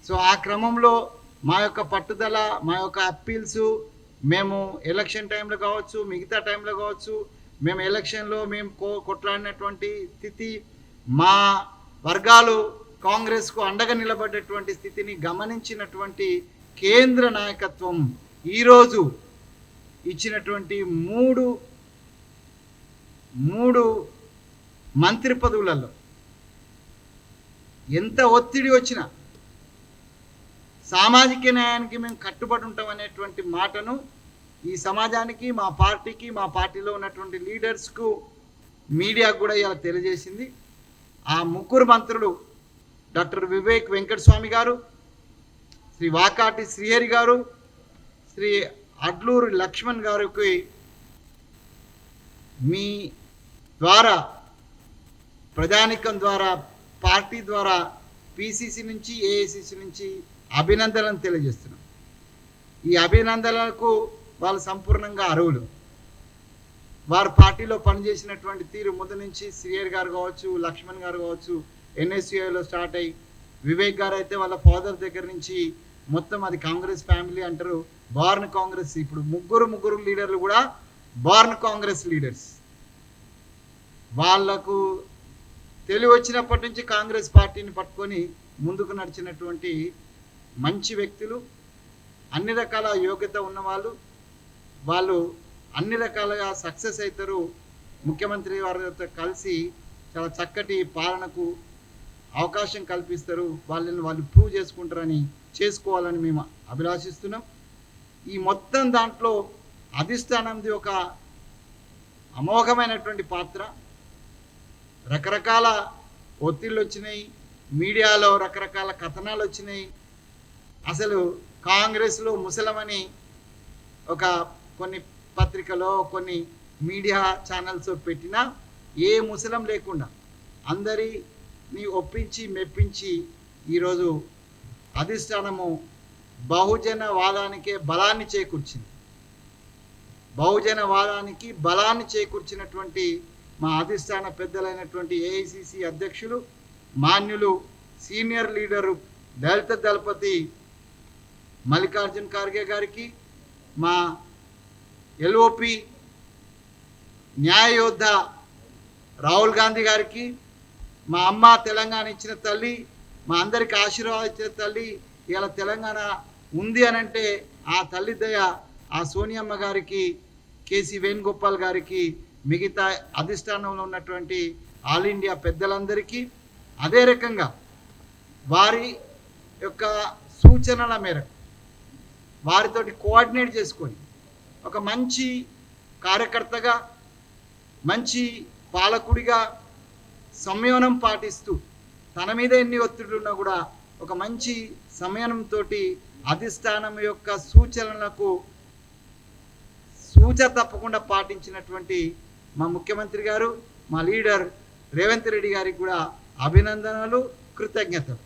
So ఆ క్రమంలో మా యొక్క పట్టుదల, మా యొక్క అప్పీల్స్, మేము ఎలక్షన్ టైంలో కావచ్చు, మిగతా టైంలో కావచ్చు, మేము ఎలక్షన్లో మేము కొట్లాడినటువంటి స్థితి, మా వర్గాలు కాంగ్రెస్కు అండగా నిలబడ్డటువంటి స్థితిని గమనించినటువంటి కేంద్ర నాయకత్వం ఈరోజు ఇచ్చినటువంటి మూడు మంత్రి పదవులలో ఎంత ఒత్తిడి వచ్చినా సామాజిక న్యాయానికి మేము కట్టుబడి ఉంటాం అనేటువంటి మాటను ఈ సమాజానికి, మా పార్టీకి, మా పార్టీలో ఉన్నటువంటి లీడర్స్కు, మీడియాకు కూడా ఇలా తెలియజేసింది. ఆ ముగ్గురు మంత్రులు డాక్టర్ వివేక్ వెంకటస్వామి గారు, శ్రీ వాకాటి శ్రీహరి గారు, శ్రీ అడ్లూరు లక్ష్మణ్ గారికి మీ ద్వారా, ప్రజానికం ద్వారా, పార్టీ ద్వారా, పిసిసి నుంచి, ఏఐసిసి నుంచి అభినందనలు తెలియజేస్తున్నాం. ఈ అభినందనలకు వాళ్ళు సంపూర్ణంగా అర్హులు. వారు పార్టీలో పనిచేసినటువంటి తీరు ముందు నుంచి శ్రీహరి గారు కావచ్చు, లక్ష్మణ్ గారు కావచ్చు, ఎన్ఎస్యుఐలో స్టార్ట్ అయ్యి, వివేక్ గారు అయితే వాళ్ళ ఫాదర్ దగ్గర నుంచి మొత్తం అది కాంగ్రెస్ ఫ్యామిలీ అంటారు, బార్న్ కాంగ్రెస్. ఇప్పుడు ముగ్గురు లీడర్లు కూడా బార్న్ కాంగ్రెస్ లీడర్స్. వాళ్లకు తెలివి వచ్చినప్పటి నుంచి కాంగ్రెస్ పార్టీని పట్టుకొని ముందుకు నడిచినటువంటి మంచి వ్యక్తులు, అన్ని రకాల యోగ్యత ఉన్నవాళ్ళు. వాళ్ళు అన్ని రకాలుగా సక్సెస్ అవుతారు. ముఖ్యమంత్రి వారితో కలిసి చాలా చక్కటి పాలనకు అవకాశం కల్పిస్తారు. వాళ్ళు ప్రూవ్ చేసుకోవాలని మేము అభిలాషిస్తున్నాం. ఈ మొత్తం దాంట్లో అధిష్టానంది ఒక అమోఘమైనటువంటి పాత్ర. రకరకాల ఒత్తిళ్ళు వచ్చినాయి, మీడియాలో రకరకాల కథనాలు వచ్చినాయి. అసలు కాంగ్రెస్లో ముసలమని ఒక కొన్ని పత్రికలో, కొన్ని మీడియా ఛానల్స్ పెట్టినా ఏ ముసలం లేకుండా అందరినీ ఒప్పించి మెప్పించి ఈరోజు అధిష్టానము బహుజనవాదానికే బలాన్ని చేకూర్చింది. బహుజనవాదానికి బలాన్ని చేకూర్చినటువంటి మా అధిష్టాన పెద్దలైనటువంటి ఏఐసిసి అధ్యక్షులు, మాన్యులు, సీనియర్ లీడరు దళిత దళపతి మల్లికార్జున్ ఖార్గే గారికి, మా ఎల్ఓపి న్యాయయోద్ధ రాహుల్ గాంధీ గారికి, మా అమ్మ తెలంగాణ ఇచ్చిన తల్లి, మా అందరికి ఆశీర్వాదం ఇచ్చిన తల్లి, ఇలా తెలంగాణ ఉంది అనంటే ఆ తల్లి దయ, ఆ సోనియమ్మ గారికి, కేసీ వేణుగోపాల్ గారికి, మిగతా అధిష్టానంలో ఉన్నటువంటి ఆల్ ఇండియా పెద్దలందరికీ, అదే రకంగా వారి యొక్క సూచనల మేరకు వారితోటి కోఆర్డినేట్ చేసుకొని ఒక మంచి కార్యకర్తగా, మంచి పాలకుడిగా సంయమనం పాటిస్తూ, తన మీద ఎన్ని ఒత్తిడున్నా కూడా ఒక మంచి సంయమనంతో అధిష్టానం యొక్క సూచనలకు తప్పకుండా పాటించినటువంటి మా ముఖ్యమంత్రి గారు, మా లీడర్ రేవంత్ రెడ్డి గారికి కూడా అభినందనలు, కృతజ్ఞతలు.